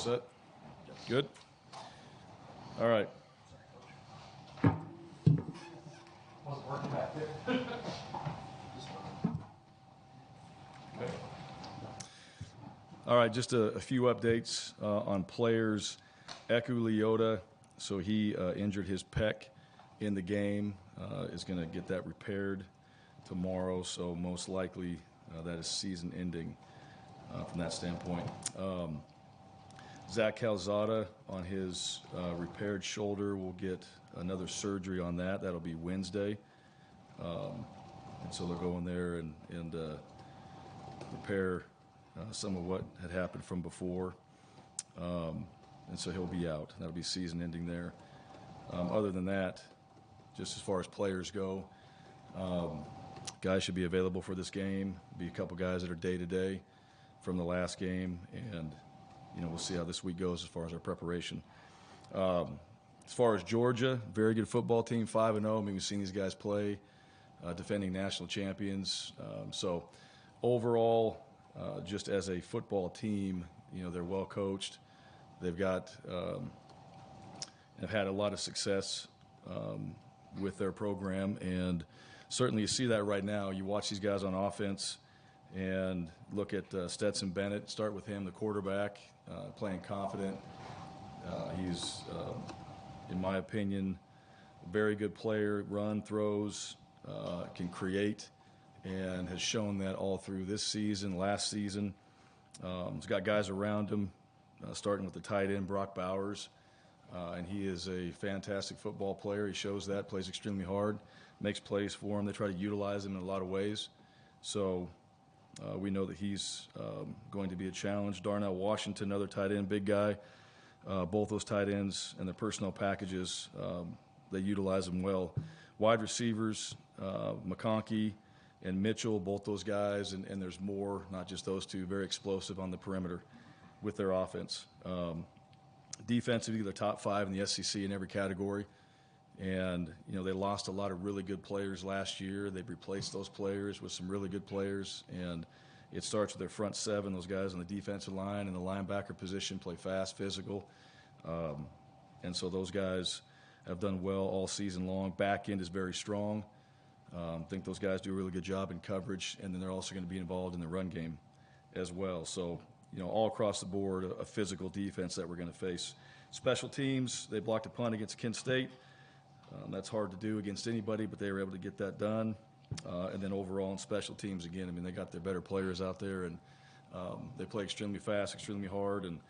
set? Good? All right. Wasn't working back there. Okay. All right, just a few updates on players. Eku Leota, so he injured his pec in the game, is going to get that repaired tomorrow, so most likely that is season ending from that standpoint. Zach Calzada on his repaired shoulder will get another surgery on that. That'll be Wednesday. And so they'll go in there and repair some of what had happened from before. And so he'll be out. That'll be season ending there. Other than that, just as far as players go, guys should be available for this game. Be a couple guys that are day-to-day from the last game, and we'll see how this week goes as far as our preparation. As far as Georgia, very good football team, 5-0. I mean, we've seen these guys play, defending national champions. So overall, just as a football team, they're well coached. They've got have had a lot of success with their program, and certainly you see that right now. You watch these guys on offense and look at Stetson Bennett, start with him, the quarterback, playing confident. He's, in my opinion, a very good player, run, throws, can create, and has shown that all through this season, last season. He's got guys around him, starting with the tight end, Brock Bowers, and he is a fantastic football player. He shows that, plays extremely hard, makes plays for him. They try to utilize him in a lot of ways. So we know that he's going to be a challenge. Darnell Washington, another tight end, big guy. Both those tight ends and their personnel packages, they utilize them well. Wide receivers, McConkey and Mitchell, both those guys, and there's more, not just those two, very explosive on the perimeter with their offense. Defensively, they're top 5 in the SEC in every category. And, they lost a lot of really good players last year. They've replaced those players with some really good players. And it starts with their front 7, those guys on the defensive line and the linebacker position play fast, physical. And so those guys have done well all season long. Back end is very strong. I think those guys do a really good job in coverage, and then they're also going to be involved in the run game as well. So, all across the board, a physical defense that we're going to face. Special teams, they blocked a punt against Kent State. That's hard to do against anybody, but they were able to get that done. And then overall in special teams, again, I mean, they got their better players out there, and they play extremely fast, extremely hard, and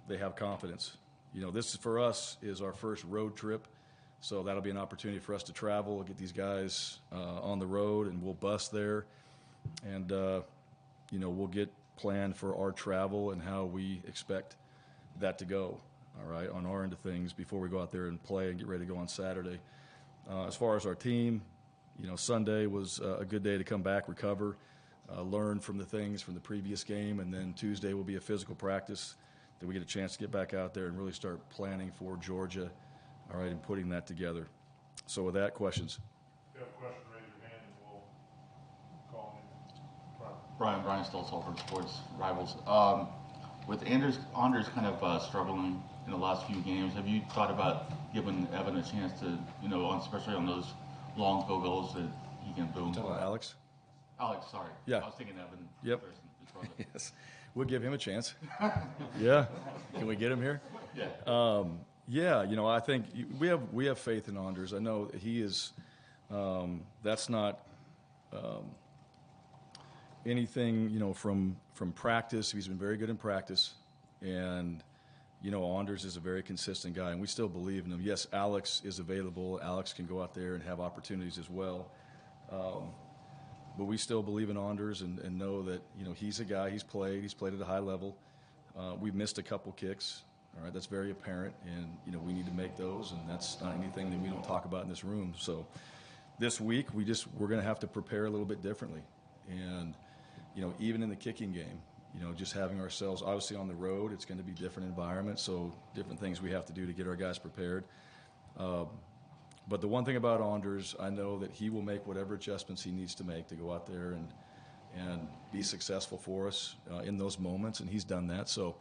they have confidence. This for us is our first road trip, so that'll be an opportunity for us to travel, get these guys on the road, and we'll bus there. And, we'll get planned for our travel and how we expect that to go. All right, on our end of things before we go out there and play and get ready to go on Saturday. As far as our team, Sunday was a good day to come back, recover, learn from the things from the previous game, and then Tuesday will be a physical practice that we get a chance to get back out there and really start planning for Georgia, all right, and putting that together. So with that, questions? If you have a question, raise your hand and we'll call him. Bryan Stoltz, Auburn Sports Rivals. With Anders kind of struggling in the last few games, have you thought about giving Evan a chance to, especially on those long field goals that he can boom? Talking about Alex? Alex, sorry. Yeah. I was thinking Evan. Yep. First, his brother. Yes. We'll give him a chance. Yeah. Can we get him here? Yeah. Yeah, I think we have faith in Anders. I know he is that's not anything, from practice. He's been very good in practice, and Anders is a very consistent guy, and we still believe in him. Yes, Alex is available. Alex can go out there and have opportunities as well. But we still believe in Anders and know that, he's a guy, he's played at a high level. We've missed a couple kicks, all right, that's very apparent, and, we need to make those, and that's not anything that we don't talk about in this room. So this week, we're going to have to prepare a little bit differently. And, even in the kicking game, just having ourselves, obviously on the road, it's going to be different environment, so different things we have to do to get our guys prepared. But the one thing about Anders, I know that he will make whatever adjustments he needs to make to go out there and be successful for us in those moments, and he's done that. So,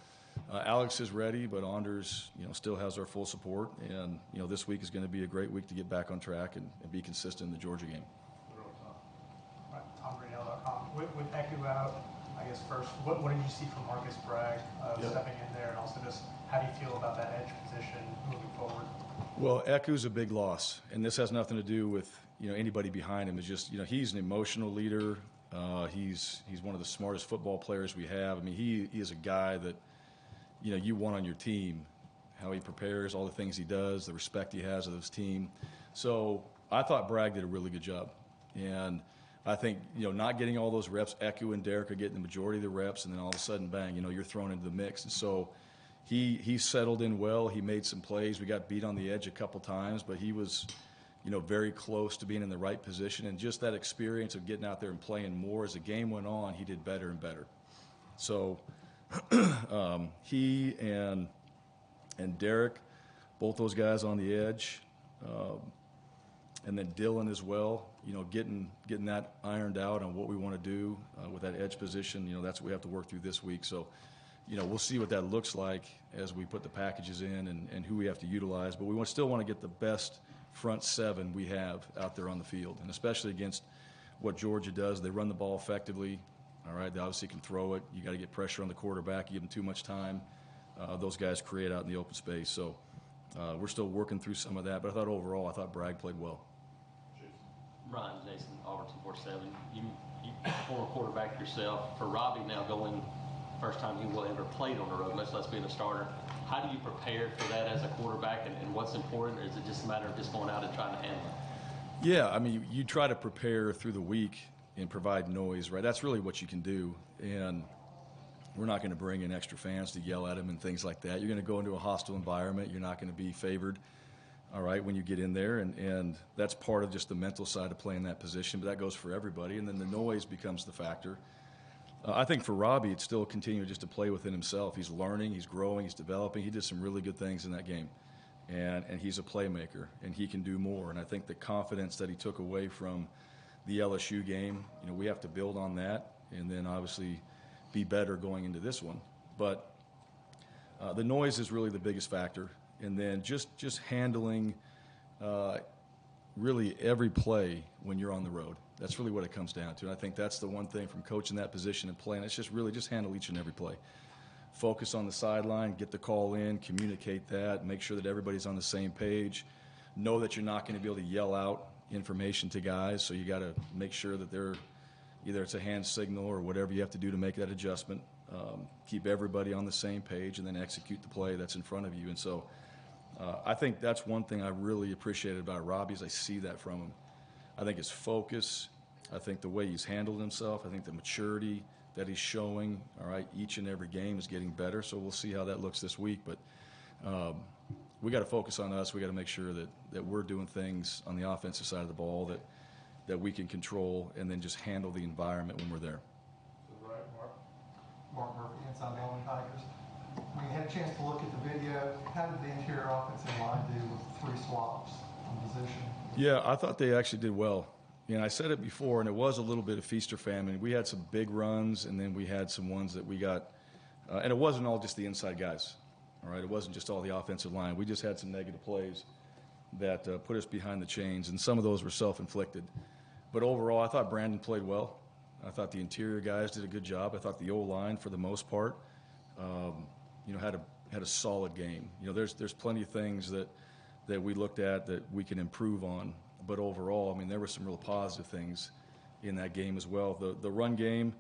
Alex is ready, but Anders, still has our full support. And, this week is going to be a great week to get back on track and be consistent in the Georgia game. TomRaynell.com. With Eku out, I guess first, what did you see from Marcus Bragg stepping in there? And also just how do you feel about that edge position moving forward? Well, Eku's a big loss, and this has nothing to do with, anybody behind him. It's just, he's an emotional leader. He's one of the smartest football players we have. I mean, he is a guy that, you want on your team, how he prepares, all the things he does, the respect he has of his team. So I thought Bragg did a really good job. And I think, not getting all those reps, Eku and Derek are getting the majority of the reps, and then all of a sudden, bang, you're thrown into the mix. And so he settled in well. He made some plays. We got beat on the edge a couple times, but he was, very close to being in the right position. And just that experience of getting out there and playing more as the game went on, he did better and better. So he and Derek, both those guys on the edge, and then Dylan as well, getting that ironed out on what we want to do with that edge position. That's what we have to work through this week. So, we'll see what that looks like as we put the packages in and who we have to utilize. But we still want to get the best front seven we have out there on the field, and especially against what Georgia does. They run the ball effectively. All right, they obviously can throw it. You got to get pressure on the quarterback. You give them too much time. Those guys create out in the open space. So we're still working through some of that. But I thought Bragg played well. Bryan, Jason, Auburn 247. You former quarterback yourself. For Robbie now going first time he will ever played on the road, much less being a starter. How do you prepare for that as a quarterback, and what's important, or is it just a matter of just going out and trying to handle it? Yeah, I mean, you try to prepare through the week and provide noise, right? That's really what you can do. And we're not going to bring in extra fans to yell at him and things like that. You're going to go into a hostile environment. You're not going to be favored, all right, when you get in there. And that's part of just the mental side of playing that position. But that goes for everybody. And then the noise becomes the factor. I think for Robbie, it's still continuing just to play within himself. He's learning, he's growing, he's developing. He did some really good things in that game. And he's a playmaker, and he can do more. And I think the confidence that he took away from the LSU game, we have to build on that and then obviously be better going into this one. But the noise is really the biggest factor. And then just handling really every play when you're on the road. That's really what it comes down to. And I think that's the one thing from coaching that position and playing. It's just really just handle each and every play. Focus on the sideline, get the call in, communicate that, make sure that everybody's on the same page. Know that you're not going to be able to yell out information to guys, so you got to make sure that they're either it's a hand signal or whatever you have to do to make that adjustment. Keep everybody on the same page and then execute the play that's in front of you. And so I think that's one thing I really appreciated about Robbie is I see that from him. I think his focus, I think the way he's handled himself, I think the maturity that he's showing, all right, each and every game is getting better. So we'll see how that looks this week. But we got to focus on us. We got to make sure that we're doing things on the offensive side of the ball that we can control and then just handle the environment when we're there. Right, Mark Murphy, inside the Auburn Tigers. When you had a chance to look at the video, how did the interior offensive line do with 3 swaps on position? Yeah, I thought they actually did well. I said it before, and it was a little bit of feast or famine. We had some big runs, and then we had some ones that we got, and it wasn't all just the inside guys, all right? It wasn't just all the offensive line. We just had some negative plays that put us behind the chains, and some of those were self-inflicted. But overall, I thought Brandon played well. I thought the interior guys did a good job. I thought the O-line, for the most part, had a solid game. There's plenty of things that we looked at that we can improve on. But overall, I mean, there were some real positive things in that game as well. The run game,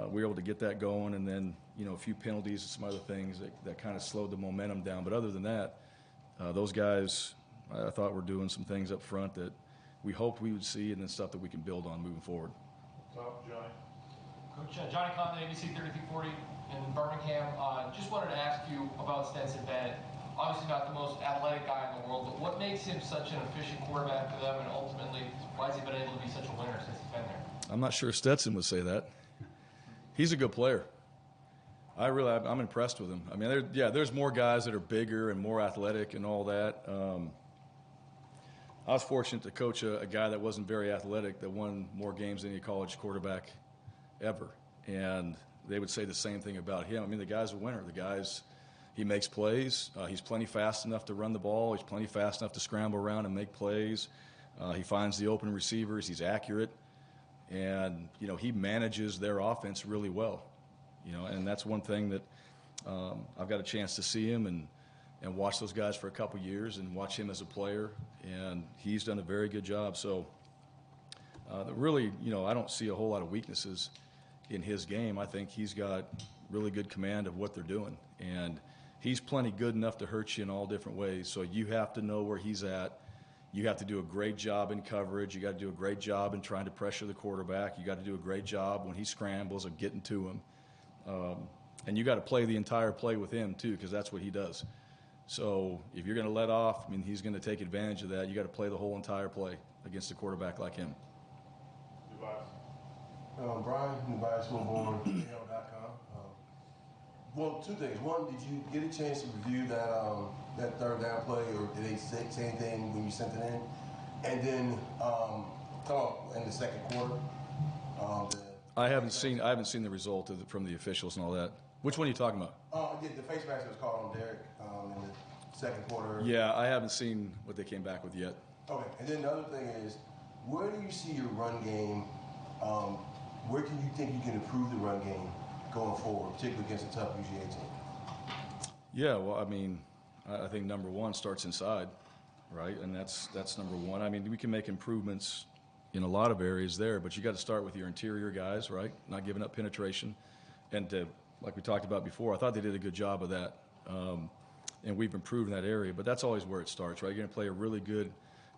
we were able to get that going, and then, a few penalties and some other things that kind of slowed the momentum down. But other than that, those guys, I thought were doing some things up front that we hoped we would see and then stuff that we can build on moving forward. Top, Johnny. Coach Johnny Conlon, ABC 3340 in Birmingham. Just wanted to ask you about Stetson Bennett. Obviously not the most athletic guy in the world, but what makes him such an efficient quarterback for them, and ultimately, why has he been able to be such a winner since he's been there? I'm not sure Stetson would say that. He's a good player. I'm impressed with him. I mean, there's more guys that are bigger and more athletic and all that. I was fortunate to coach a guy that wasn't very athletic that won more games than any college quarterback ever. And they would say the same thing about him. I mean, the guy's a winner. He makes plays. He's plenty fast enough to run the ball. He's plenty fast enough to scramble around and make plays. He finds the open receivers. He's accurate. And, he manages their offense really well. And that's one thing that I've got a chance to see him and watch those guys for a couple years and watch him as a player. And he's done a very good job. So really, I don't see a whole lot of weaknesses in his game. I think he's got really good command of what they're doing. And he's plenty good enough to hurt you in all different ways. So you have to know where he's at. You have to do a great job in coverage. You got to do a great job in trying to pressure the quarterback. You got to do a great job when he scrambles of getting to him. And you got to play the entire play with him too, because that's what he does. So if you're going to let off, he's going to take advantage of that. You got to play the whole entire play against a quarterback like him. Bryan, Tobias Wilborn, AL.com. Well, two things. One, did you get a chance to review that third down play, or did they say anything when you sent it in? And then, in the second quarter, I haven't seen the result from the officials and all that. Which one are you talking about? The face mask that was called on Derek in the second quarter. Yeah, I haven't seen what they came back with yet. Okay, and then the other thing is, where do you see your run game? Where can you think you can improve the run game going forward, particularly against a tough UGA team? Yeah, well, I think number one starts inside, right? And that's number one. We can make improvements in a lot of areas there, but you got to start with your interior guys, right? Not giving up penetration. And like we talked about before, I thought they did a good job of that. And we've improved in that area, but that's always where it starts, right? You're going to play a really good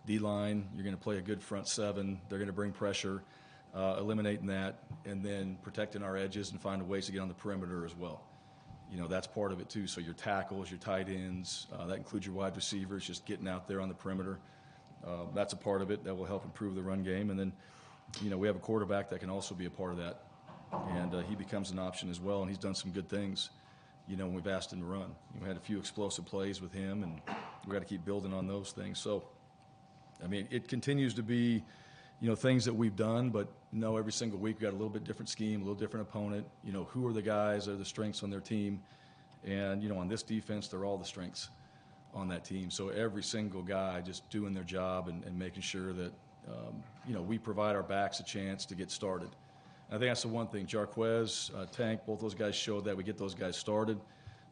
D-line. You're going to play a good front seven. They're going to bring pressure, eliminating that, and then protecting our edges and finding ways to get on the perimeter as well. That's part of it too. So your tackles, your tight ends, that includes your wide receivers, just getting out there on the perimeter. That's a part of it that will help improve the run game. And then, we have a quarterback that can also be a part of that. And he becomes an option as well, and he's done some good things, when we've asked him to run. We had a few explosive plays with him, and we've got to keep building on those things. So, it continues to be, things that we've done, but every single week we've got a little bit different scheme, a little different opponent. Who are the guys that are the strengths on their team? And, on this defense, they're all the strengths on that team. So every single guy just doing their job and making sure that, we provide our backs a chance to get started. And I think that's the one thing. Jarquez, Tank, both those guys showed that we get those guys started,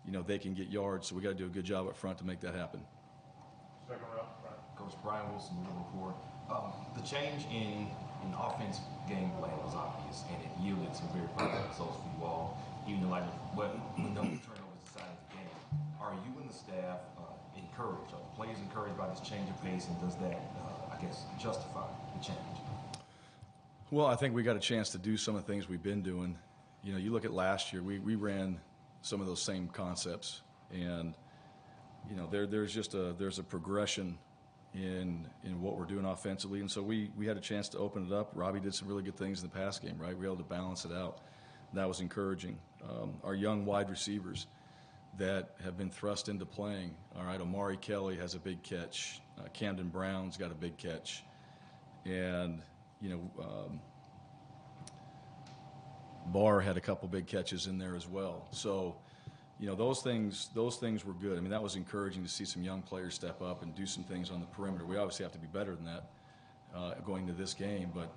they can get yards. So we got to do a good job up front to make that happen. Second round, Bryan. Coach Bryan Wilson, Report. The change in offense game plan was obvious, and it yielded some very positive results for you all, even though no turnovers decided the game. Are you and the staff encouraged? Are the players encouraged by this change of pace, and does that, justify the change? Well, I think we got a chance to do some of the things we've been doing. You look at last year, we ran some of those same concepts, and there's a progression in what we're doing offensively, and so we had a chance to open it up. Robbie did some really good things in the pass game, right? We were able to balance it out. That was encouraging. Our young wide receivers that have been thrust into playing, all right, Amari Kelly has a big catch. Camden Brown's got a big catch. And, Barr had a couple big catches in there as well. So, those things were good. That was encouraging to see some young players step up and do some things on the perimeter. We obviously have to be better than that going to this game, but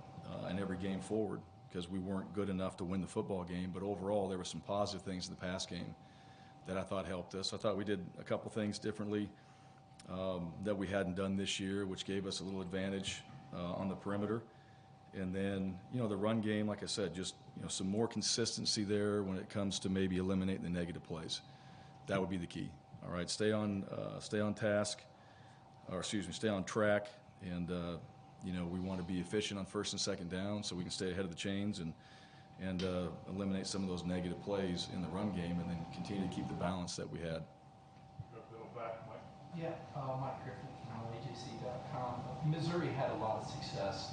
and every game forward, because we weren't good enough to win the football game. But overall, there were some positive things in the pass game that I thought helped us. I thought we did a couple things differently that we hadn't done this year, which gave us a little advantage on the perimeter. And then, the run game, like I said, just, some more consistency there when it comes to maybe eliminating the negative plays. That would be the key. All right, stay on task, stay on track. And, we want to be efficient on first and second down so we can stay ahead of the chains and eliminate some of those negative plays in the run game, and then continue to keep the balance that we had. Go a little back, Mike. Yeah, Mike Griffin from AJC.com. Missouri had a lot of success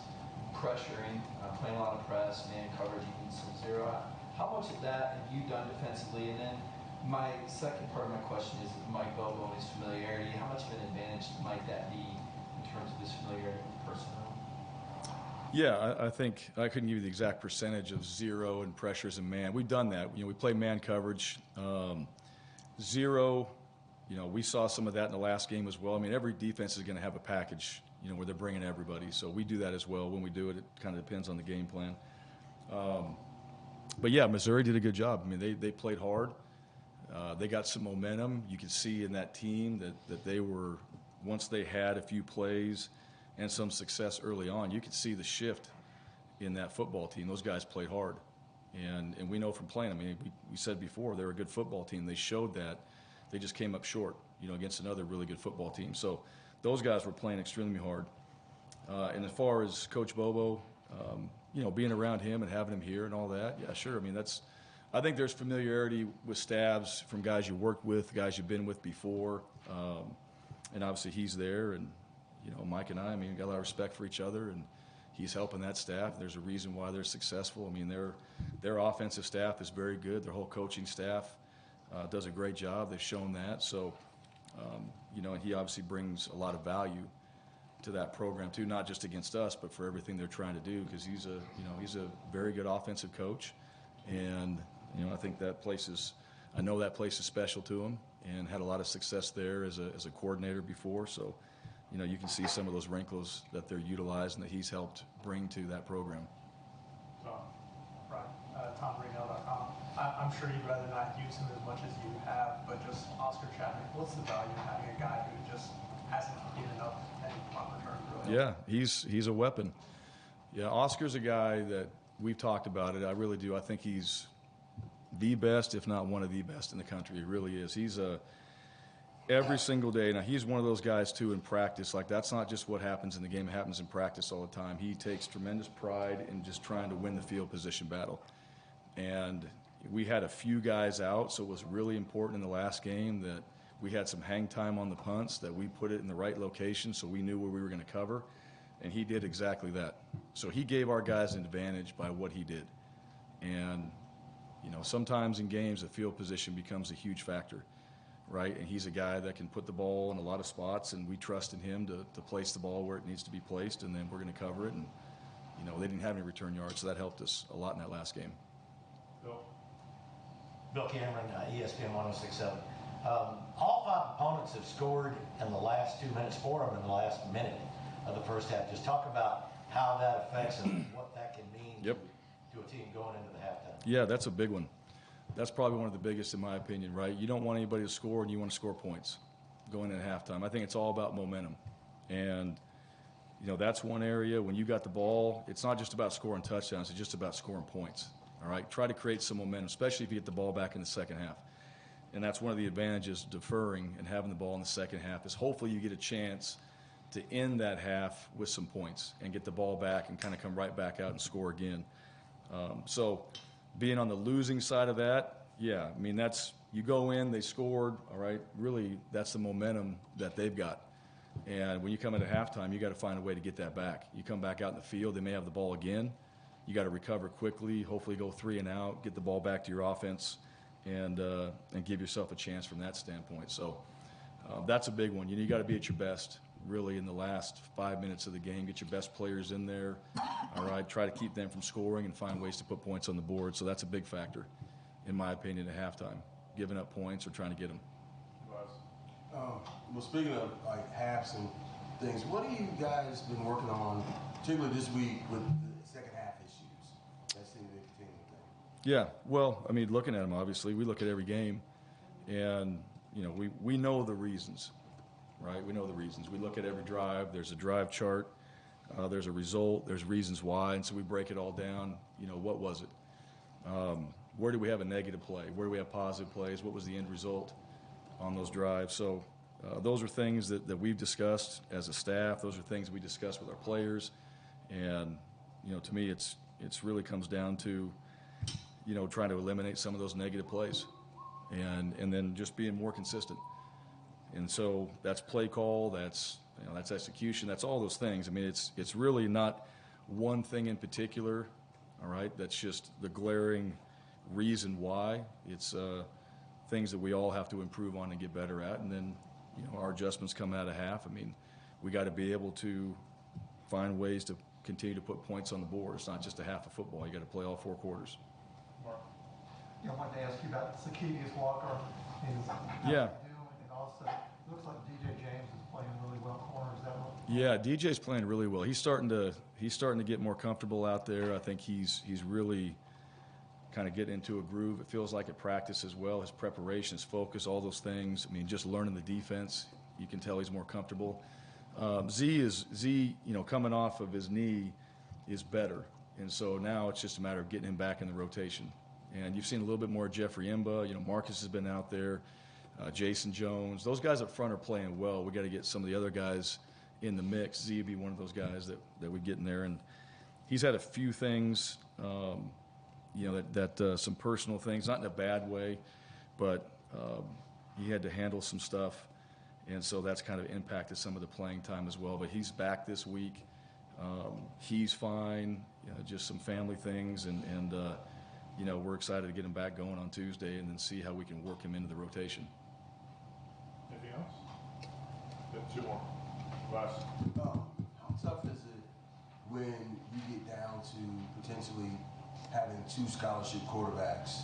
pressuring, playing a lot of press, man coverage, even some zero. How much of that have you done defensively? And then my second part of my question is Mike Bobo and his familiarity. How much of an advantage might that be in terms of his familiarity with personnel? Yeah, I think I couldn't give you the exact percentage of zero and pressures and man. We've done that. We play man coverage. Zero, we saw some of that in the last game as well. I mean, every defense is going to have a package, where they're bringing everybody. So we do that as well. When we do it, it kind of depends on the game plan. But yeah, Missouri did a good job. I mean, they played hard. They got some momentum. You could see in that team that they were, once they had a few plays and some success early on, you could see the shift in that football team. Those guys played hard. And we know from playing, I mean, we said before, they're a good football team. They showed that. They just came up short, against another really good football team. So those guys were playing extremely hard. And as far as Coach Bobo, being around him and having him here and all that, yeah, sure. I mean, I think there's familiarity with staffs from guys you worked with, guys you've been with before. And obviously he's there. And, Mike and I mean, got a lot of respect for each other. And he's helping that staff. There's a reason why they're successful. I mean, their offensive staff is very good. Their whole coaching staff does a great job. They've shown that. So, and he obviously brings a lot of value to that program too, not just against us, but for everything they're trying to do, because he's a very good offensive coach. And, I think I know that place is special to him and had a lot of success there as a coordinator before. So, you can see some of those wrinkles that they're utilizing that he's helped bring to that program. Bryan, TomReno.com. I'm sure you'd rather not use him as much as you have, but just Oscar Chapman, what's the value of having a guy who just hasn't given up any punt return? Really? Yeah, he's a weapon. Yeah, Oscar's a guy that we've talked about it. I really do. I think he's the best, if not one of the best in the country. He really is. He's every single day. Now, he's one of those guys, too, in practice. Like, that's not just what happens in the game. It happens in practice all the time. He takes tremendous pride in just trying to win the field position battle. And we had a few guys out, so it was really important in the last game that we had some hang time on the punts, that we put it in the right location so we knew where we were going to cover. And he did exactly that. So he gave our guys an advantage by what he did. And, sometimes in games, the field position becomes a huge factor. Right, and he's a guy that can put the ball in a lot of spots, and we trust in him to place the ball where it needs to be placed, and then we're going to cover it. And they didn't have any return yards, so that helped us a lot in that last game. Bill Cameron, ESPN 106.7. All five opponents have scored in the last 2 minutes for them in the last minute of the first half. Just talk about how that affects and what that can mean to a team going into the halftime. Yeah, that's a big one. That's probably one of the biggest in my opinion, right? You don't want anybody to score, and you want to score points going into halftime. I think it's all about momentum. And, that's one area. When you got the ball, it's not just about scoring touchdowns. It's just about scoring points, all right? Try to create some momentum, especially if you get the ball back in the second half. And that's one of the advantages of deferring and having the ball in the second half is hopefully you get a chance to end that half with some points and get the ball back and kind of come right back out and score again. So being on the losing side of that, yeah, I mean, you go in, they scored, all right, really that's the momentum that they've got. And when you come into halftime, you got to find a way to get that back. You come back out in the field, they may have the ball again. You got to recover quickly, hopefully go 3 and out, get the ball back to your offense, and give yourself a chance from that standpoint. So that's a big one. You got to be at your best, really, in the last 5 minutes of the game. Get your best players in there, all right? Try to keep them from scoring and find ways to put points on the board. So that's a big factor, in my opinion, at halftime, giving up points or trying to get them. Well, speaking of halves and things, what have you guys been working on, particularly this week, with the second half issues that seem to be a continuing thing? Yeah, well, I mean, looking at them, obviously, we look at every game, and we know the reasons, right? We know the reasons. We look at every drive. There's a drive chart. There's a result. There's reasons why, and so we break it all down. What was it? Where do we have a negative play? Where do we have positive plays? What was the end result on those drives? So those are things that we've discussed as a staff. Those are things we discuss with our players. And, to me, it's really comes down to, trying to eliminate some of those negative plays and then just being more consistent. And so that's play call, that's execution, that's all those things. I mean, it's really not one thing in particular, all right? That's just the glaring reason why. It's things that we all have to improve on and get better at. And then, our adjustments come out of half. I mean, we got to be able to find ways to continue to put points on the board. It's not just a half of football. You got to play all 4 quarters. Mark? I wanted to ask you about Zacchaeus Walker. Yeah. And also, it looks like DJ James is playing really well corner. Is that what? Yeah, DJ's playing really well. He's starting to get more comfortable out there. I think he's really kind of getting into a groove. It feels like at practice as well. His preparation, his focus, all those things. I mean, just learning the defense, you can tell he's more comfortable. Z, coming off of his knee is better. And so now it's just a matter of getting him back in the rotation. And you've seen a little bit more Jeffrey Imba. Marcus has been out there. Jason Jones. Those guys up front are playing well. We got to get some of the other guys in the mix. Z would be one of those guys that we get in there. And he's had a few things, some personal things, not in a bad way, but he had to handle some stuff. And so that's kind of impacted some of the playing time as well. But he's back this week. He's fine, just some family things. And we're excited to get him back going on Tuesday and then see how we can work him into the rotation. Anything else? Got 2 more. Last. How tough is it when you get down to potentially having 2 scholarship quarterbacks,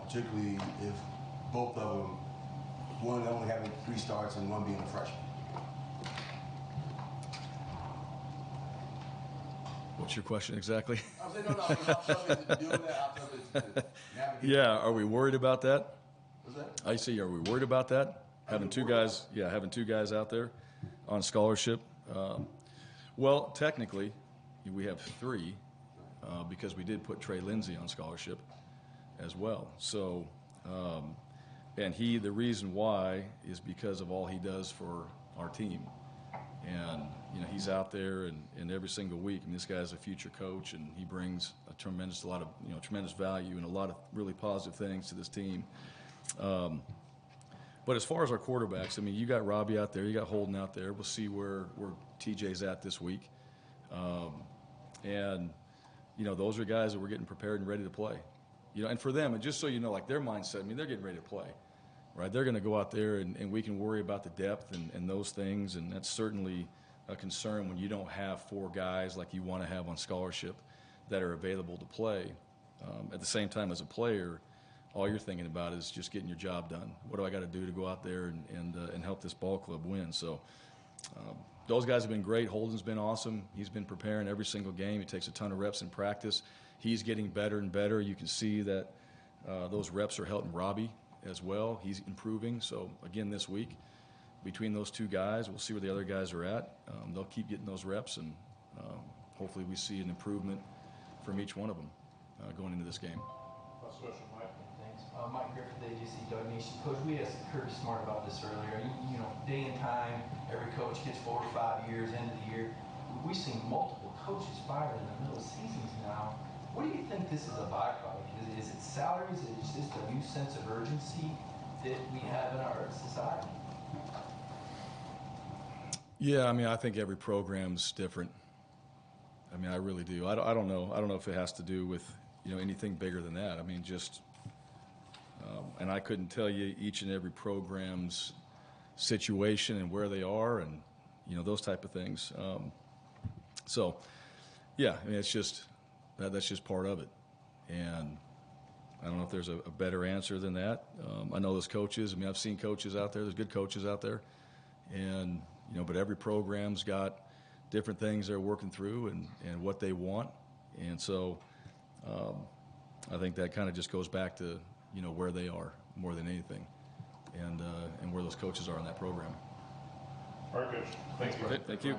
particularly if both of them, one only having 3 starts and one being a freshman? What's your question exactly? I'm saying, no, how tough is it to do that? How tough is it to navigate? Yeah, are we worried about that? What's that? I see. Are we worried about that? Having 2 guys out there on scholarship. Well, technically, we have 3 because we did put Trey Lindsey on scholarship as well. So, and the reason why is because of all he does for our team. And, he's out there and every single week. And this guy's a future coach, and he brings a tremendous value and a lot of really positive things to this team. But as far as our quarterbacks, I mean, you got Robbie out there, you got Holden out there. We'll see where TJ's at this week. Those are guys that we're getting prepared and ready to play. And for them, and just so you know, like their mindset, I mean, they're getting ready to play, right? They're going to go out there and we can worry about the depth and those things, and that's certainly a concern when you don't have 4 guys like you want to have on scholarship that are available to play. At the same time, as a player, all you're thinking about is just getting your job done. What do I got to do to go out there and help this ball club win? So those guys have been great. Holden's been awesome. He's been preparing every single game. He takes a ton of reps in practice. He's getting better and better. You can see that those reps are helping Robbie as well. He's improving. So, again, this week, between those 2 guys, we'll see where the other guys are at. They'll keep getting those reps, and hopefully we see an improvement from each one of them going into this game. Last question, Mike. Thanks. Mike Griffith, AJC DAWGSTRUCTION. Coach, we asked Curtis Smart about this earlier. Day and time, every coach gets 4 or 5 years, end of the year. We've seen multiple coaches fired in the middle of seasons now. What do you think this is a byproduct? Is it salaries? Is it just a new sense of urgency that we have in our society? Yeah, I mean, I think every program's different. I mean, I really do. I don't know. I don't know if it has to do with anything bigger than that. I mean, just and I couldn't tell you each and every program's situation and where they are and those type of things. So, yeah, I mean, it's just that's just part of it, and I don't know if there's a better answer than that. I know there's coaches. I mean, I've seen coaches out there. There's good coaches out there, and but every program's got different things they're working through and what they want, and so I think that kind of just goes back to where they are more than anything, and where those coaches are in that program. All right, Coach. Thank you. Okay, thank you.